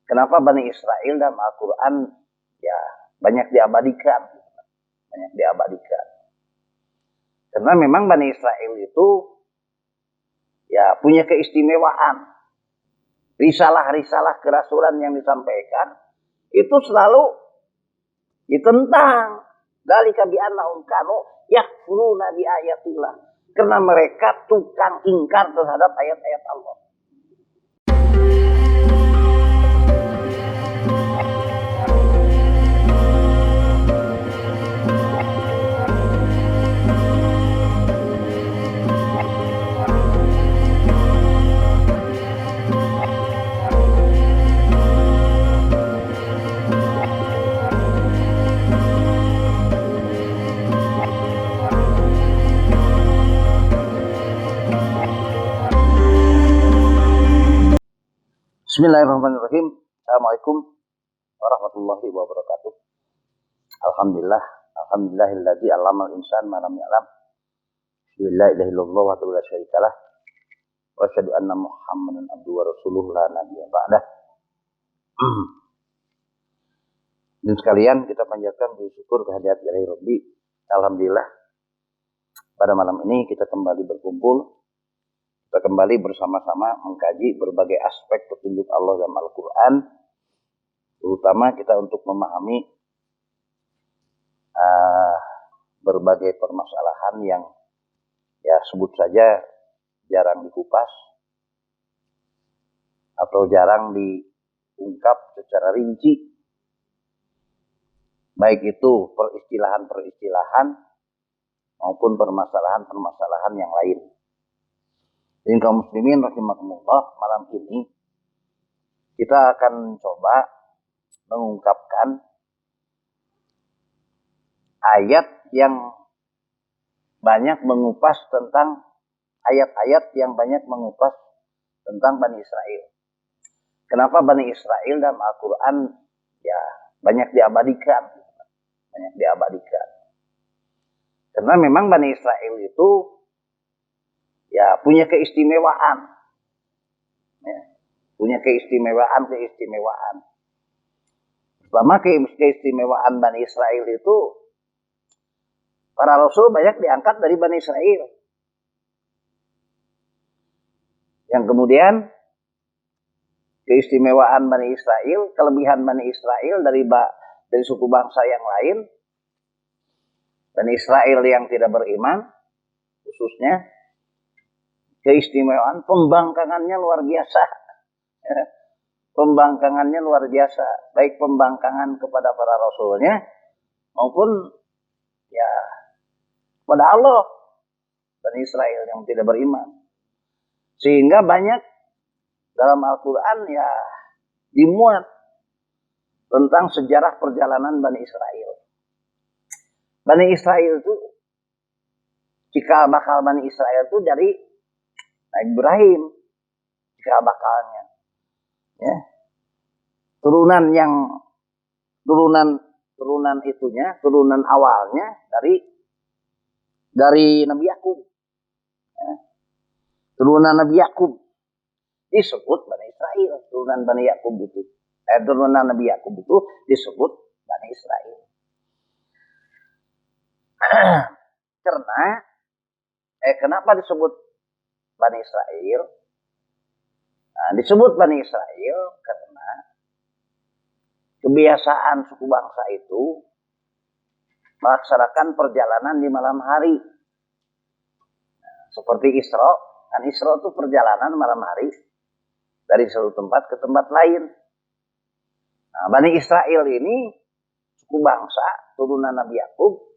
Kenapa Bani Israel dalam Al-Quran ya banyak diabadikan, banyak diabadikan. Karena memang Bani Israel itu ya punya keistimewaan. Risalah-risalah kerasulan yang disampaikan itu selalu ditentang. Dzalika bi annahum kanu yakfuruna bi ayatillah. Karena mereka tukang ingkar terhadap ayat-ayat Allah. Bismillahirrahmanirrahim. Assalamualaikum warahmatullahi wabarakatuh. Alhamdulillahilladzi 'allamal insana ma lam ya'lam. La ilaha illallah wahdahu la syarikalah. Wa asyhadu anna Muhammadan abduhu wa rasuluhu la nabiyya ba'dah. Dan sekalian kita panjatkan puji syukur kehadirat Ilahi Rabbi. Alhamdulillah pada malam ini kita kembali berkumpul. Kita kembali bersama-sama mengkaji berbagai aspek petunjuk Allah dalam Al-Quran. Terutama kita untuk memahami berbagai permasalahan yang ya sebut saja jarang dikupas atau jarang diungkap secara rinci. Baik itu peristilahan-peristilahan maupun permasalahan-permasalahan yang lain. Dan kaum muslimin rahimakumullah, malam ini kita akan coba mengungkapkan ayat yang banyak mengupas tentang ayat-ayat yang banyak mengupas tentang Bani Israel. Kenapa Bani Israel dalam Al-Quran ya banyak diabadikan, banyak diabadikan. Karena memang Bani Israel itu ya punya keistimewaan, ya, punya keistimewaan. Pertama keistimewaan Bani Israel itu para rasul banyak diangkat dari Bani Israel. Yang kemudian keistimewaan Bani Israel, kelebihan Bani Israel dari suku bangsa yang lain, Bani Israel yang tidak beriman, khususnya keistimewaan pembangkangannya luar biasa. Pembangkangannya luar biasa. Baik pembangkangan kepada para rasulnya maupun ya kepada Allah. Bani Israel yang tidak beriman. Sehingga banyak dalam Al-Quran ya dimuat tentang sejarah perjalanan Bani Israel. Bani Israel itu, cikal bakal Bani Israel itu dari Ibrahim, cikal bakalnya, ya, turunan awalnya dari Nabi Yakub, ya. Turunan Nabi Yakub disebut Bani Israel, turunan Nabi Yakub itu disebut Bani Israel. Karena kenapa disebut Bani Israel? Nah, disebut Bani Israel karena kebiasaan suku bangsa itu melaksanakan perjalanan di malam hari. Nah, seperti Isra, kan Isra itu perjalanan malam hari dari satu tempat ke tempat lain. Nah, Bani Israel ini suku bangsa turunan Nabi Yakub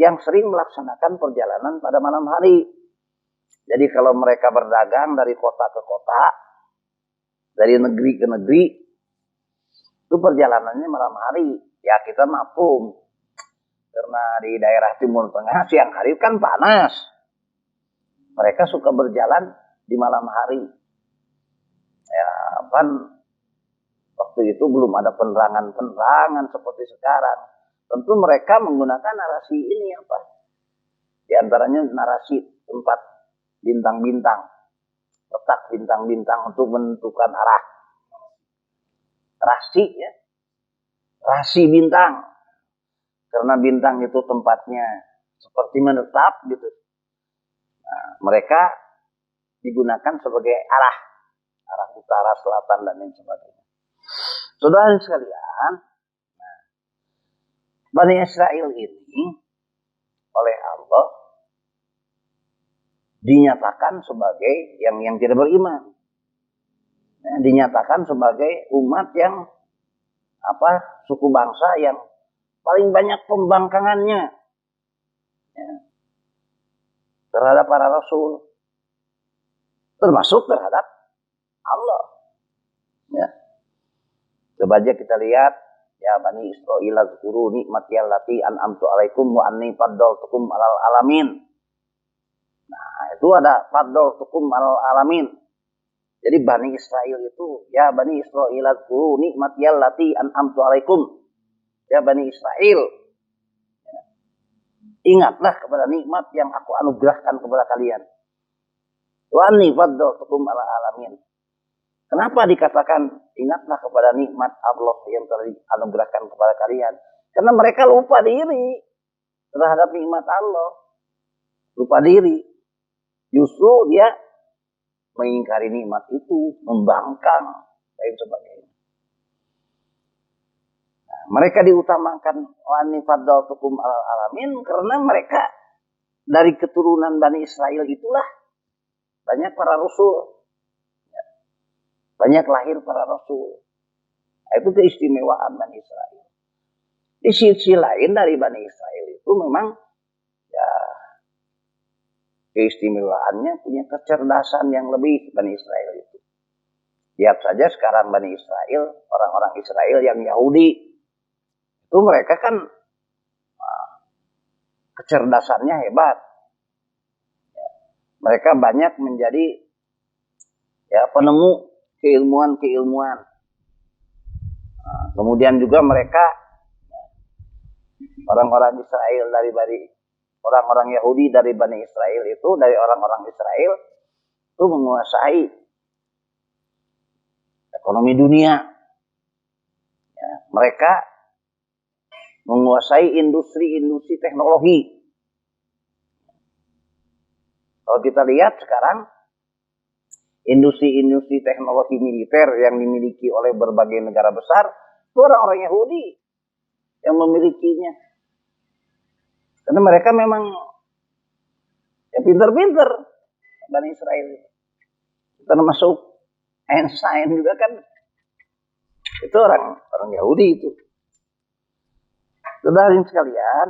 yang sering melaksanakan perjalanan pada malam hari. Jadi kalau mereka berdagang dari kota ke kota, dari negeri ke negeri, itu perjalanannya malam hari. Ya kita maklum, karena di daerah Timur Tengah siang hari kan panas. Mereka suka berjalan di malam hari. Ya kan waktu itu belum ada penerangan seperti sekarang. Tentu mereka menggunakan narasi ini apa? Di antaranya narasi tempat bintang-bintang, letak bintang-bintang untuk menentukan arah rasi ya, rasi bintang. Karena bintang itu tempatnya seperti menetap gitu. Nah, mereka digunakan sebagai arah utara, selatan dan lain sebagainya. Saudara sekalian, Bani Israel ini oleh Allah dinyatakan sebagai yang tidak beriman. Ya, dinyatakan sebagai umat yang suku bangsa yang paling banyak pembangkangannya ya, terhadap para rasul, termasuk terhadap Allah. Ya. Coba aja kita lihat, ya Bani Israil azkuru nikmati allati an'amtu alaikum wa anni faddaltukum alal alamin. Nah, itu ada faddaltukum alal alamin. Jadi Bani Israel itu, ya Bani Israil azkuru nikmati allati an'amtu alaikum. Ya Bani Israel, ya, ingatlah kepada nikmat yang aku anugerahkan kepada kalian. Wa anni faddaltukum alal alamin. Kenapa dikatakan ingatlah kepada nikmat Allah yang telah dianugerahkan kepada kalian? Karena mereka lupa diri terhadap nikmat Allah. Lupa diri. Justru dia mengingkari nikmat itu, membangkang, dan sebagainya. Nah, mereka diutamakan wani faddaltukum alal alamin karena mereka dari keturunan Bani Israel itulah banyak para rasul. Banyak lahir para rasul. Itu keistimewaan Bani Israel. Di sisi lain dari Bani Israel itu memang ya keistimewaannya punya kecerdasan yang lebih Bani Israel itu. Lihat saja sekarang Bani Israel, orang-orang Israel yang Yahudi. Itu mereka kan kecerdasannya hebat. Ya, mereka banyak menjadi ya penemu keilmuan. Nah, kemudian juga mereka orang-orang Israel dari orang-orang Yahudi dari Bani Israel itu, dari orang-orang Israel itu menguasai ekonomi dunia. Ya, mereka menguasai industri teknologi. Kalau kita lihat sekarang industri teknologi militer yang dimiliki oleh berbagai negara besar, itu orang-orang Yahudi yang memilikinya. Karena mereka memang ya pinter-pinter Bani Israel. Termasuk Einstein juga kan, itu orang Yahudi itu. Saudara sekalian,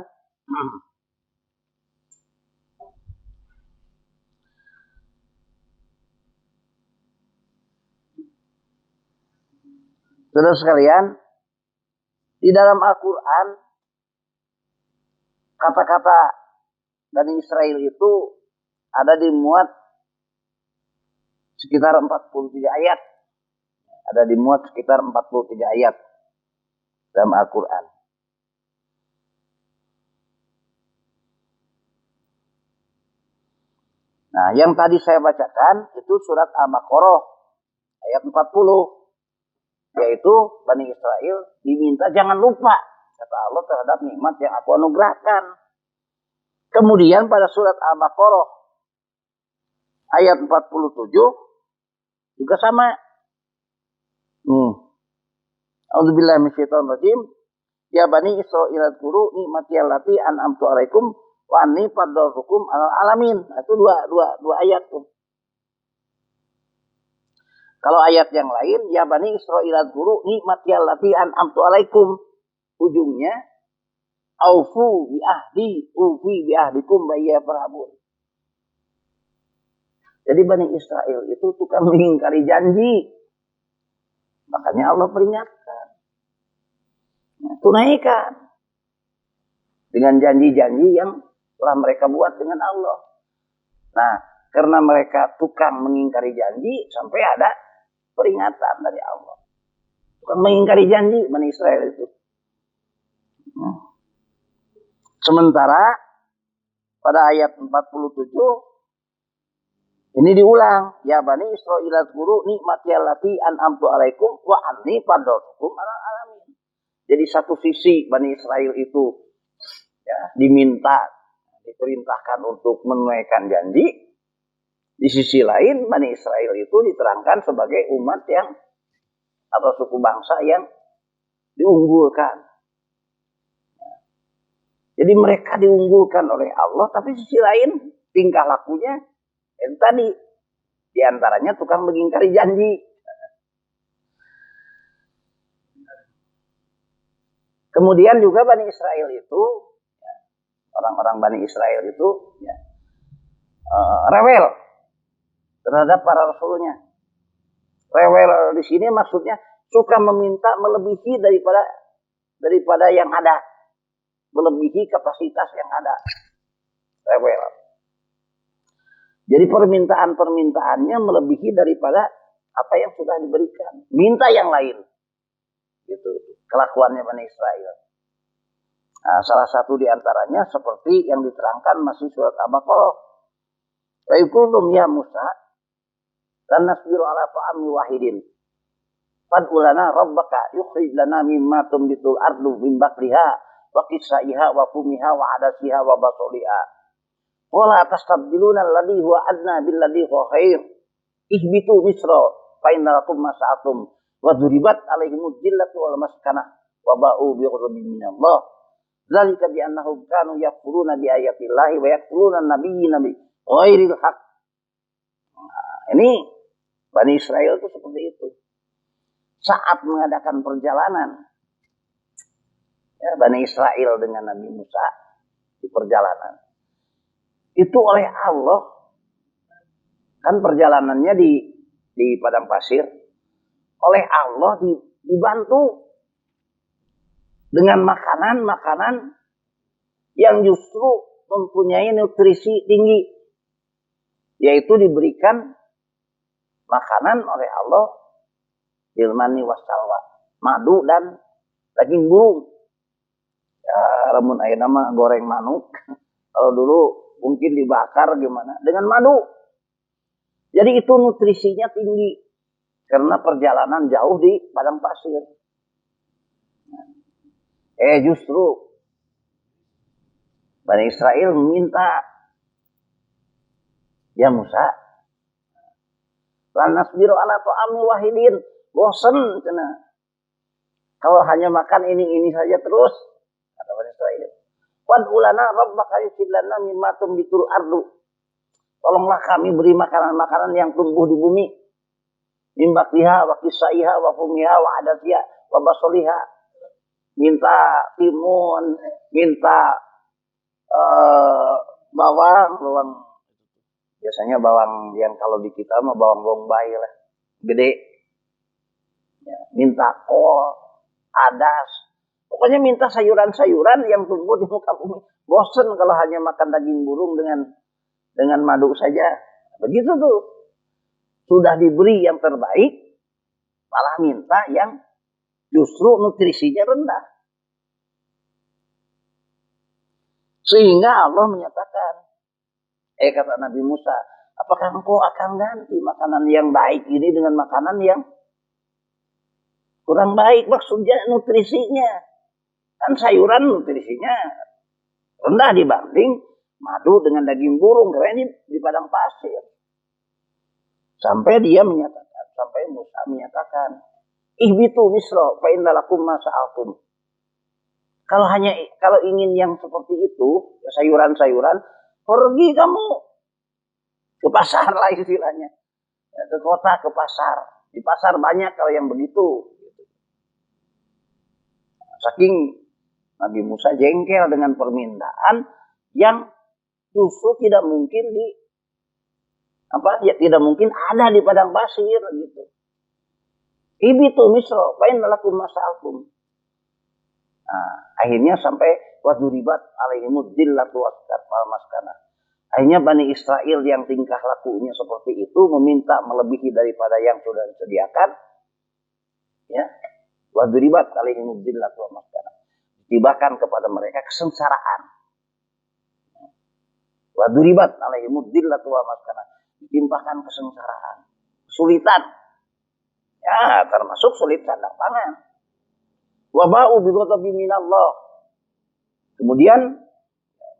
saudara sekalian, di dalam Al-Quran kata-kata Bani Israel itu ada dimuat sekitar 43 ayat. Ada dimuat sekitar 43 ayat dalam Al-Quran. Nah, yang tadi saya bacakan itu surat Al-Baqarah ayat 40. Yaitu Bani Israel diminta jangan lupa kata Allah terhadap nikmat yang aku anugerahkan. Kemudian pada surat Al-Baqarah ayat 47 juga sama. A'udzubillahi minasyaitonir rajim. Ya Bani Israil adkuru nikmati allati an'amtu alaikum wa anni faddaltukum alal alamin. Itu dua ayat tuh. Kalau ayat yang lain, ya Bani Israil adkuru nikmati allati an'amtu alaikum. Ujungnya aufu bi ahdikum bayya farhabun. Jadi Bani Israel itu tukang mengingkari janji. Makanya Allah peringatkan. Ya, tunaikan dengan janji-janji yang telah mereka buat dengan Allah. Nah, karena mereka tukang mengingkari janji, sampai ada peringatan dari Allah. Tukang mengingkari janji Bani Israel itu. Sementara pada ayat 47 Ini diulang, ya Bani Israil guru nikmati allati an'amtu alaikum wa anni fadhaltukum alal alamin. Jadi satu sisi Bani Israil itu ya, diperintahkan untuk menunaikan janji. Di sisi lain Bani Israil itu diterangkan sebagai umat yang atau suku bangsa yang diunggulkan. Jadi mereka diunggulkan oleh Allah, tapi sisi lain tingkah lakunya yang tadi diantaranya tukang mengingkari janji. Kemudian juga Bani Israil itu, orang-orang Bani Israil itu ya, rewel terhadap para rasulnya. Rewel di sini maksudnya suka meminta melebihi daripada yang ada, melebihi kapasitas yang ada. Rewel. Jadi permintaan-permintaannya melebihi daripada apa yang sudah diberikan. Minta yang lain. Gitu. Kelakuannya Bani Israil. Nah, salah satu diantaranya seperti yang diterangkan masih surat Al-Baqarah. Wa yaqulum ya Musa, lan nasbiru ala ta'ami wahidin. Fad'u lana rabbaka yukhrij lana mimma tumbitul ardu min baqliha wa qissaiha wa fumiha wa adasiha wa basoliha. Wala tastabdiluna alladhi huwa adna billadhi huwa khair. Ihbitu misra fa inna lakum ma sa'atum wa duribat alaihimud dhillatu wal maskanah wa ba'u bi ghadabin minallah. Dzalika bi annahum kanu yakfuruna bi ayatillahi wa yaqtuluna an-nabiyyina bi ghairil haqq. Ini Bani Israil itu seperti itu. Saat mengadakan perjalanan ya, Bani Israil dengan Nabi Musa di perjalanan itu oleh Allah, kan perjalanannya di padang pasir, oleh Allah dibantu dengan makanan-makanan yang justru mempunyai nutrisi tinggi, yaitu diberikan makanan oleh Allah bilmani wassalwa, madu dan daging burung. Ya, lamun aya nama goreng manuk, kalau dulu mungkin dibakar gimana, dengan madu. Jadi itu nutrisinya tinggi karena perjalanan jauh di padang pasir. Justru Bani Israil meminta, ya Musa, lan nasbiru ala ta'ami wahidin, bosan cina kalau hanya makan ini saja terus, kata Bani Israil. Wad'u lana rabbaka yukhrij lana mimma tumbitul ardu. Tolonglah kami beri makanan-makanan yang tumbuh di bumi. Min baqliha wa qissaiha wa fumiha wa adasiha wa basoliha. Minta timun, minta bawang. Biasanya bawang yang kalau di kita mah bawang bombay lah, gede. Ya, minta kol, adas. Pokoknya minta sayuran-sayuran yang tumbuh di muka bumi. Bosen kalau hanya makan daging burung dengan madu saja. Begitu tuh. Sudah diberi yang terbaik, malah minta yang justru nutrisinya rendah. Sehingga Allah menyatakan, kata Nabi Musa, apakah engkau akan ganti makanan yang baik ini dengan makanan yang kurang baik? Maksudnya nutrisinya. Kan sayuran nutrisinya rendah dibanding madu dengan daging burung, karena ini di padang pasir. Sampai Musa menyatakan, ihbitu misra fa inna lakum ma sa'altum. Kalau ingin yang seperti itu, ya sayuran-sayuran, pergi kamu ke pasar lah istilahnya. Ya, ke kota, ke pasar. Di pasar banyak kalau yang begitu. Saking Nabi Musa jengkel dengan permintaan yang justru tidak mungkin tidak mungkin ada di padang pasir gitu. Ibitu misra fa inna lakum ma sa'altum. Akhirnya sampai waduribat alaihimud dhillatu wal maskanah. Akhirnya Bani Israil yang tingkah lakunya seperti itu meminta melebihi daripada yang sudah disediakan. Ya. Waduribat alaihimud dhillatu wal maskanah. Ditibakan kepada mereka kesengsaraan. Waduribat alaihimud dhillatu wal maskanah. ditimpakan kesengsaraan, kesulitan. Ya, termasuk sulit sandang pangan. Wa ba'u bi ghadabin minallah. Kemudian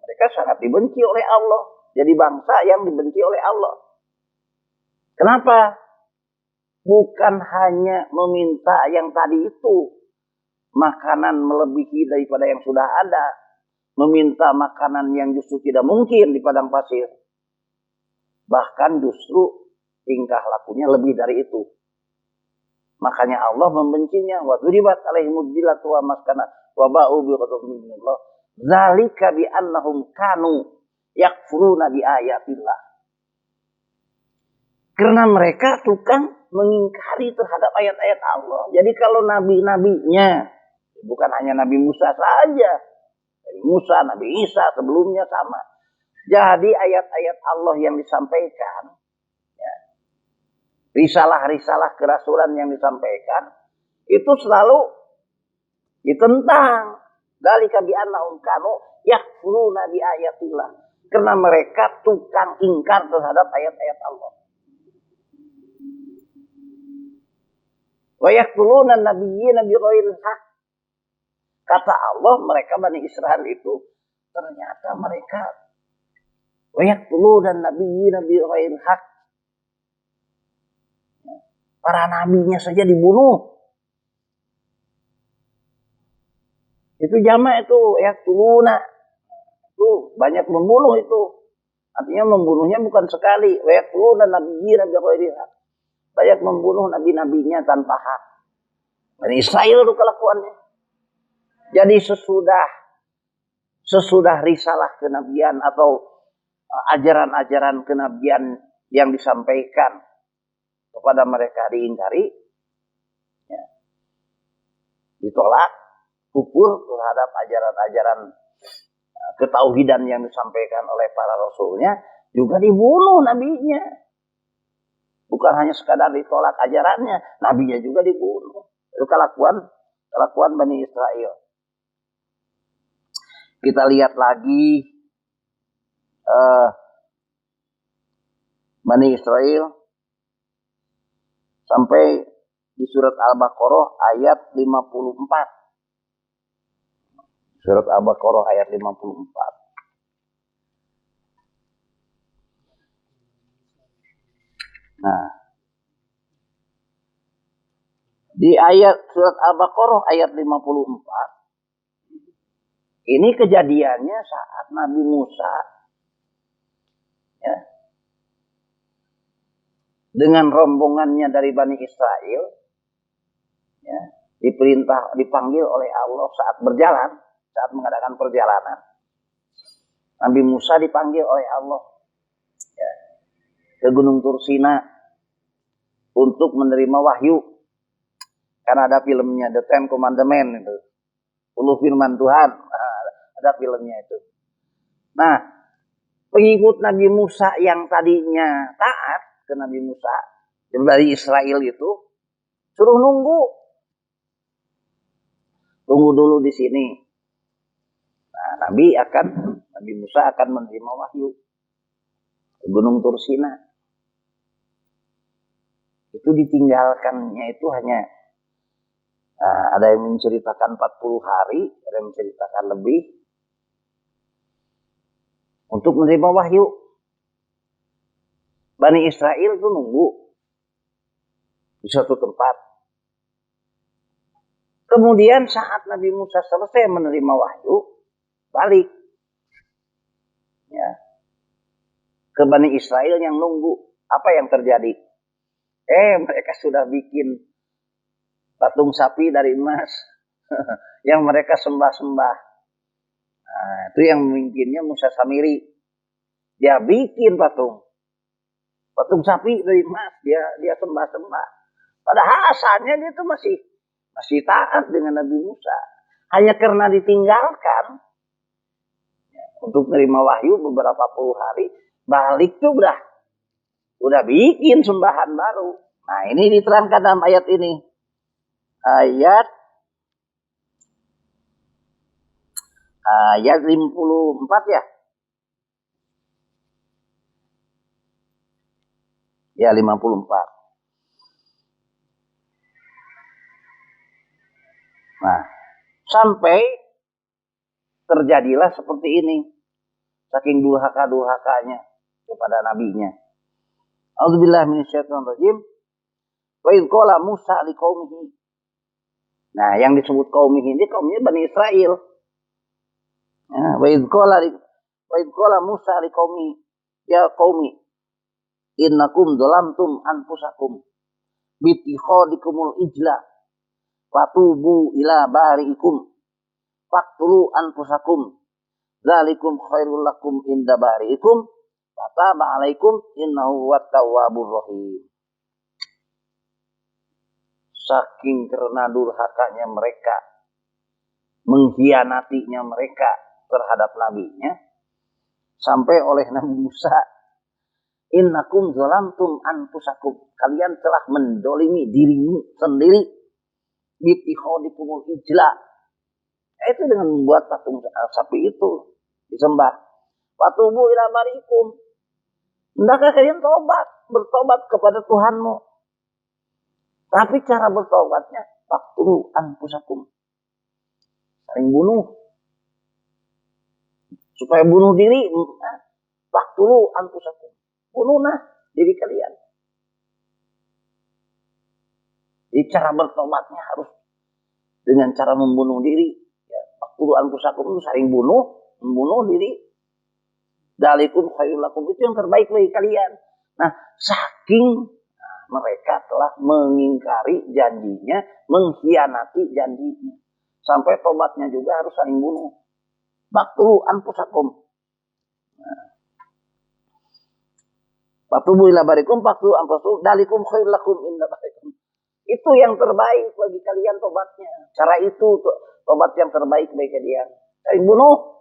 mereka sangat dibenci oleh Allah. Jadi bangsa yang dibenci oleh Allah. Kenapa? Bukan hanya meminta yang tadi itu. Makanan melebihi daripada yang sudah ada. Meminta makanan yang justru tidak mungkin di padang pasir. Bahkan justru tingkah lakunya lebih dari itu. Makanya Allah membencinya. Wa dzuribat alaihimud dzillatu wa maskana wa ba'u bi ghadabin minallah. Dzalika bi annahum kanu yakfuruna bi ayatillah. Karena mereka tukang mengingkari terhadap ayat-ayat Allah. Jadi kalau nabi-nabinya, bukan hanya Nabi Musa saja. Nabi Musa, Nabi Isa sebelumnya sama. Jadi ayat-ayat Allah yang disampaikan, ya, risalah-risalah kerasulan yang disampaikan, itu selalu ditentang. Dzalika bi annahum kanu yakfuruna bi ayatillah. Karena mereka tukang ingkar terhadap ayat-ayat Allah. Wa yaqtuluna an-nabiyyina bighairil haqq. Kata Allah, mereka Bani Israel itu ternyata mereka wa yaqtuluna an-nabiyyina bighairil haqq. Para nabinya saja dibunuh. Itu jamak itu yaqtuluna. Itu banyak membunuh itu. Artinya membunuhnya bukan sekali. Wa yaqtuluna an-nabiyyina bighairil haqq. Banyak membunuh nabi-nabinya tanpa hak. Bani Israel itu kelakuannya. Jadi sesudah risalah kenabian atau ajaran-ajaran kenabian yang disampaikan kepada mereka diingkari, ya, ditolak, kufur terhadap ajaran-ajaran ketauhidan yang disampaikan oleh para rasulnya, juga dibunuh nabinya. Bukan hanya sekadar ditolak ajarannya, nabinya juga dibunuh. Itu kelakuan Bani Israel. Kita lihat lagi Bani Israel sampai di surat Al-Baqarah ayat 54. Surat Al-Baqarah ayat 54. Nah, di ayat surat Al-Baqarah ayat 54, ini kejadiannya saat Nabi Musa, ya, dengan rombongannya dari Bani Israel, ya, dipanggil oleh Allah saat berjalan, saat mengadakan perjalanan. Nabi Musa dipanggil oleh Allah, ya, ke Gunung Tursina untuk menerima wahyu. Karena ada filmnya The Ten Commandments itu. 10 firman Tuhan. Nah, ada filmnya itu. Nah, pengikut Nabi Musa yang tadinya taat ke Nabi Musa dari Israel itu suruh tunggu dulu di sini. Nah, Nabi Musa akan menerima wahyu ke Gunung Tursina. Itu ditinggalkannya itu hanya ada yang menceritakan 40 hari, ada yang menceritakan lebih untuk menerima wahyu. Bani Israel itu nunggu di suatu tempat. Kemudian saat Nabi Musa selesai menerima wahyu, balik, ya, ke Bani Israel yang nunggu. Apa yang terjadi? Mereka sudah bikin patung sapi dari emas yang mereka sembah-sembah. Nah, itu yang memimpinnya Musa Samiri. Dia bikin patung sapi dari emas, dia sembah-sembah. Padahal asalnya dia itu masih taat dengan Nabi Musa. Hanya karena ditinggalkan, ya, untuk menerima wahyu beberapa puluh hari, balik tuh udah bikin sembahan baru. Nah, ini diterangkan dalam ayat ini. Ayat 54 ya. Ya 54. Nah, sampai terjadilah seperti ini. Saking durhaka-durhakanya kepada nabinya. A'udzubillahi minasyaitonirrajim. Wa idh qala Musa liqaumihi. Nah, yang disebut qaumihi ini kaumnya Bani Israel. Wa idh qala Musa liqaumihi ya qaumi innakum dzalamtum anfusakum bittikhadikumul ijla fatubu ila bari'ikum faqtulu anfusakum dzalikum khairul lakum inda bari'ikum fataba 'alaikum innahu huwat tawwabur rahim. Saking karena durhakanya mereka, mengkhianatinya mereka terhadap nabinya, sampai oleh Nabi Musa, innakum zalamtum anfusakum, kalian telah mendolimi dirimu sendiri, bittikhadikumul ijla, itu dengan membuat patung sapi itu disembah. Fatubu ila barikum, hendaklah kalian bertobat kepada Tuhanmu. Tapi cara bertobatnya faqtulu anfusakum, saling bunuh. Supaya bunuh diri, faqtulu anfusakum, bunuhlah diri kalian. Jadi cara bertobatnya harus dengan cara membunuh diri. Ya, faqtulu anfusakum itu saling membunuh diri. Dzalikum khairul lakum, itu yang terbaik bagi kalian. Nah, saking mereka telah mengingkari janjinya, mengkhianati janjinya. Sampai tobatnya juga harus saling bunuh. Faqtulu anfusakum. Fatubu ila barikum faqtulu anfusakum dzalikum khairul lakum inda barikum. Itu yang terbaik bagi kalian tobatnya. Cara itu tobat yang terbaik bagi kalian. Saling bunuh.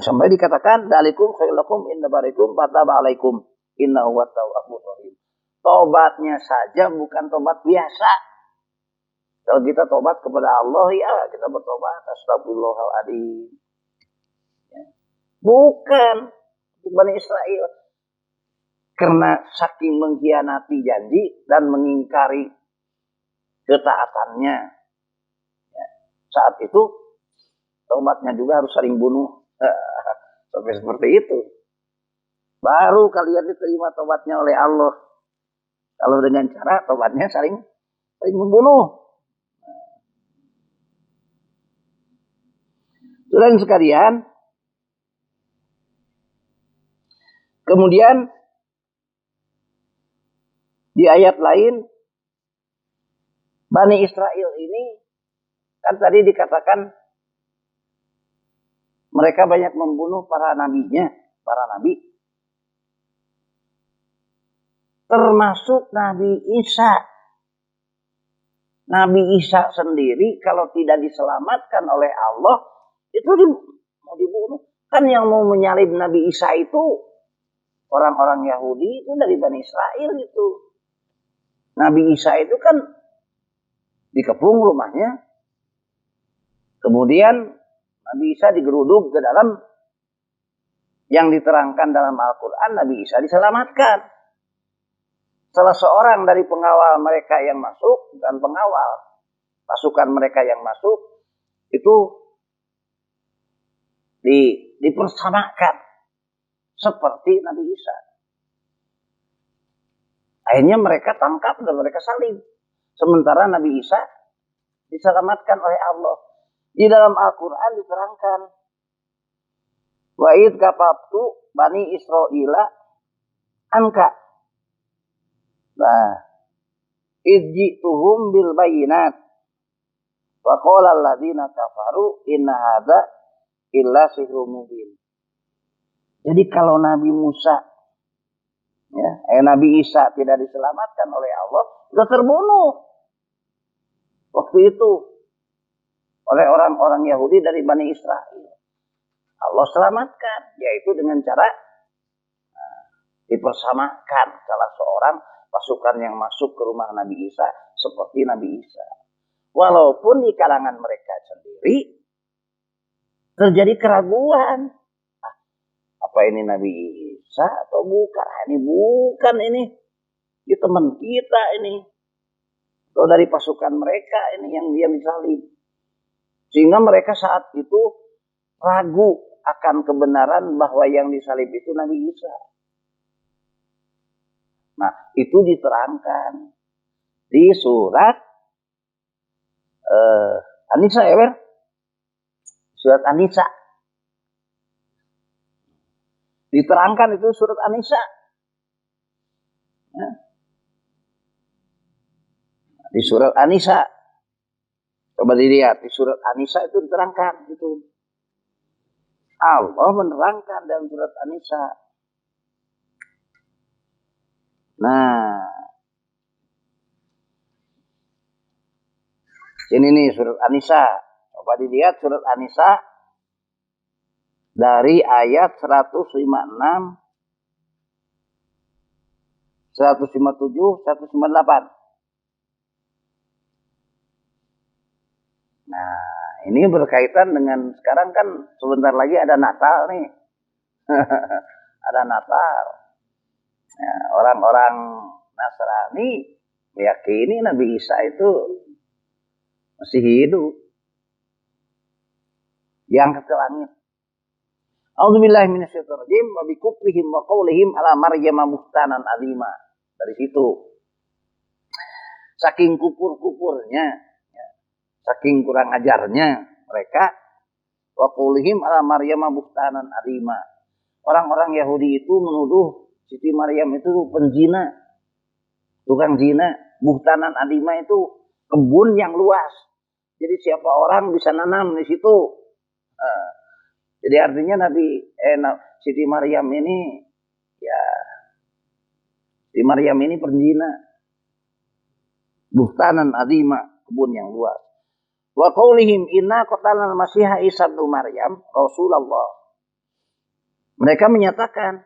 Sampai dikatakan dzalikum khairul lakum inda barikum fataba 'alaikum innahu huwat tawwabur rahim. Tobatnya saja bukan tobat biasa. Kalau kita tobat kepada Allah, ya kita bertobat astagfirullahaladzim. Ya. Bukan Bani Israel. Karena saking mengkhianati janji dan mengingkari ketaatannya. Ya. Saat itu tobatnya juga harus saling bunuh. Sampai seperti itu. Baru kalian diterima tobatnya oleh Allah. Kalau dengan cara tobatnya saling membunuh. Saudara sekalian, kemudian di ayat lain, Bani Israel ini kan tadi dikatakan mereka banyak membunuh para nabinya, para nabi. Termasuk Nabi Isa. Nabi Isa sendiri kalau tidak diselamatkan oleh Allah, itu mau dibunuh. Kan yang mau menyalib Nabi Isa itu orang-orang Yahudi, itu dari Bani Israel itu. Nabi Isa itu kan dikepung rumahnya. Kemudian Nabi Isa digeruduk ke dalam, yang diterangkan dalam Al-Quran, Nabi Isa diselamatkan. Salah seorang dari pengawal mereka yang masuk, bukan pengawal, pasukan mereka yang masuk, itu dipersamakan seperti Nabi Isa. Akhirnya mereka tangkap dan mereka salib. Sementara Nabi Isa diselamatkan oleh Allah. Di dalam Al-Quran diterangkan, wa idh kafaftu bani Israila anka. Nah, idjituhum bil bayinat wa qala alladziina kafaru inna hadza illa sihrun mubin. Jadi kalau Nabi Musa, Nabi Isa tidak diselamatkan oleh Allah, sudah terbunuh waktu itu oleh orang-orang Yahudi dari Bani Israel. Allah selamatkan, yaitu dengan cara dipersamakan salah seorang pasukan yang masuk ke rumah Nabi Isa seperti Nabi Isa. Walaupun di kalangan mereka sendiri terjadi keraguan. Apa ini Nabi Isa atau bukan? Ini bukan ini. Ini teman kita ini. Atau dari pasukan mereka ini yang disalib. Sehingga mereka saat itu ragu akan kebenaran bahwa yang disalib itu Nabi Isa. Nah, itu diterangkan di surat An-Nisa ya, Ber? Surat An-Nisa. Diterangkan itu surat An-Nisa. Ya. Di surat An-Nisa. Coba dilihat di surat An-Nisa itu diterangkan itu. Allah menerangkan dalam surat An-Nisa. Nah, ini nih surat An-Nisa. Coba dilihat surat An-Nisa dari ayat 156, 157, 158. Nah, ini berkaitan dengan sekarang kan sebentar lagi ada Natal nih. Ada Natal. Ya, orang-orang Nasrani meyakini Nabi Isa itu masih hidup. Diangkat ke langit. A'udzubillahi minasyaitonirrajim wa bi kufrihim wa qaulihim ala Maryam buhtanan azima. Dari situ. Saking kupur-kupurnya, ya, saking kurang ajarnya mereka, wa qaulihim ala Maryam buhtanan azima. Orang-orang Yahudi itu menuduh Siti Maryam itu penzina, tukang zina. Buhtanan azima itu kebun yang luas. Jadi siapa orang bisa nanam di situ. Jadi artinya Siti Maryam ini ya Siti Maryam ini penzina. Buhtanan azima, kebun yang luas. Wa qaulihim inna qatalna al-Masiha Isa ibnu Maryam Rasulullah. Mereka menyatakan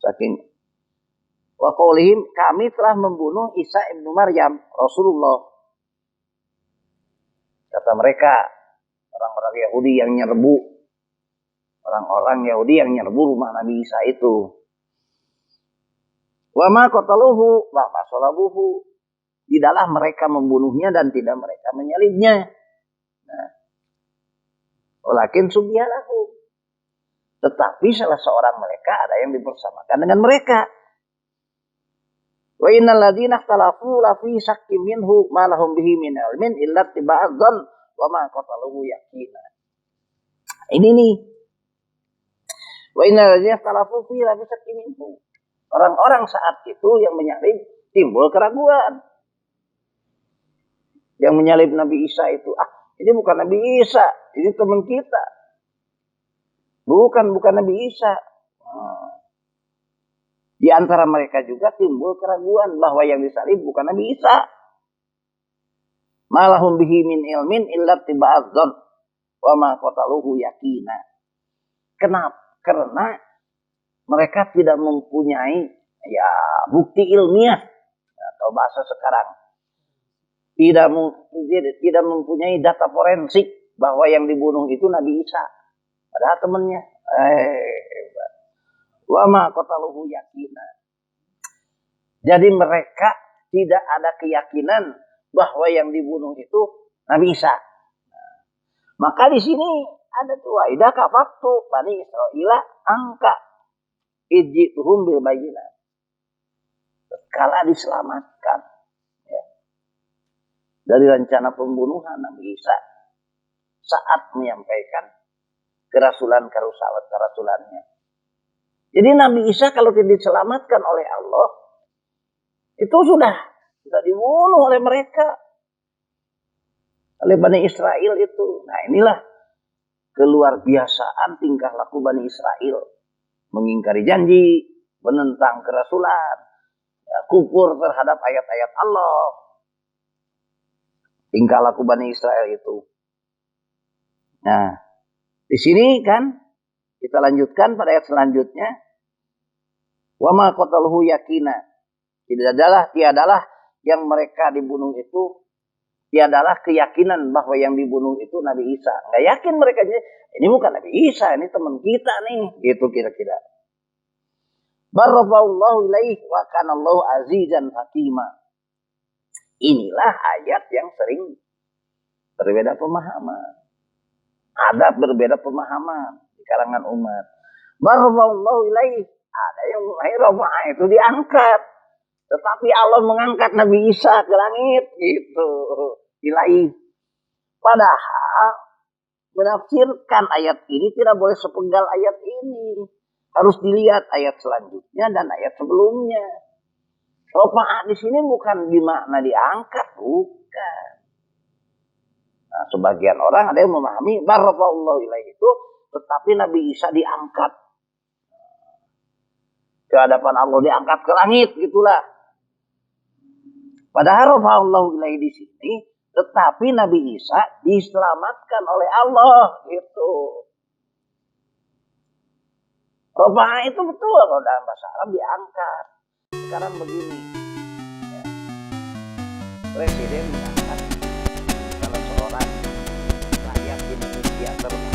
saking wa qaulihim kami telah membunuh Isa ibnu Maryam Rasulullah. Kata mereka orang-orang Yahudi yang nyerbu, orang-orang Yahudi yang nyerbu rumah Nabi Isa itu. Wa ma qataluhu wa ma salabuhu. Tidaklah mereka membunuhnya dan tidak mereka menyalibnya. Nah, walakin subyalahu. Tetapi salah seorang mereka ada yang dipersamakan dengan mereka. Wa innal ladzina ikhtalafu la fi syakkin minhu ma lahum bihi min ilmin illa tiba'adzan wa ma qataluhu yaqina. Ini nih. Wa innal ladzina ikhtalafu fi la fi syakkin minhu. Orang-orang saat itu yang menyalib timbul keraguan. Yang menyalib Nabi Isa itu, ini bukan Nabi Isa, ini teman kita. Bukan Nabi Isa. Di antara mereka juga timbul keraguan bahwa yang disalib bukan Nabi Isa. Malahum bihi min ilmin illa tiba'adzan wa ma qataluhu yaqina. Kenapa? Karena mereka tidak mempunyai bukti ilmiah atau bahasa sekarang. Tidak mempunyai data forensik bahwa yang dibunuh itu Nabi Isa. Padahal temannya. Wa ma qataluhu yaqina. Jadi mereka tidak ada keyakinan bahwa yang dibunuh itu Nabi Isa. Maka di sini ada tuh idza kafatu Bani Israila angka ijituhum bil bayyinat. Kala diselamatkan dari rencana pembunuhan Nabi Isa saat menyampaikan kerasulannya. Jadi Nabi Isa kalau tidak diselamatkan oleh Allah itu sudah dibunuh oleh mereka, oleh Bani Israel itu. Nah inilah keluar biasaan tingkah laku Bani Israel, mengingkari janji, menentang kerasulan, kufur terhadap ayat-ayat Allah. Tingkah laku Bani Israel itu. Nah, di sini kan kita lanjutkan pada ayat selanjutnya. Wa ma qataluhu yaqina. Tiadalah yang mereka dibunuh itu, tiadalah keyakinan bahwa yang dibunuh itu Nabi Isa. Nggak yakin mereka, ini bukan Nabi Isa, ini teman kita nih. Gitu kira-kira. Barrafa'allahu ilaih wa kanallahu azizan hakima. Inilah ayat yang sering berbeda pemahaman. Ada berbeda pemahaman di kalangan umat. Barrafa'allahu ilaih. Ada yang rafa'a itu diangkat. Tetapi Allah mengangkat Nabi Isa ke langit. Gitu. Ilaih. Padahal menafsirkan ayat ini tidak boleh sepenggal ayat ini. Harus dilihat ayat selanjutnya dan ayat sebelumnya. Rafa'a di sini bukan bermakna diangkat, bukan. Nah, sebagian orang ada yang memahami barrafa'allahu ilaihi itu, tetapi Nabi Isa diangkat ke hadapan Allah, diangkat ke langit, gitulah. Padahal rafa'allahu ilaihi di sini, tetapi Nabi Isa diselamatkan oleh Allah, gitu. Rafa'a itu betul kalau dalam bahasa Arab diangkat. Sekarang begini, ya. Presiden mengangkat salah seorang rakyat Indonesia terhormat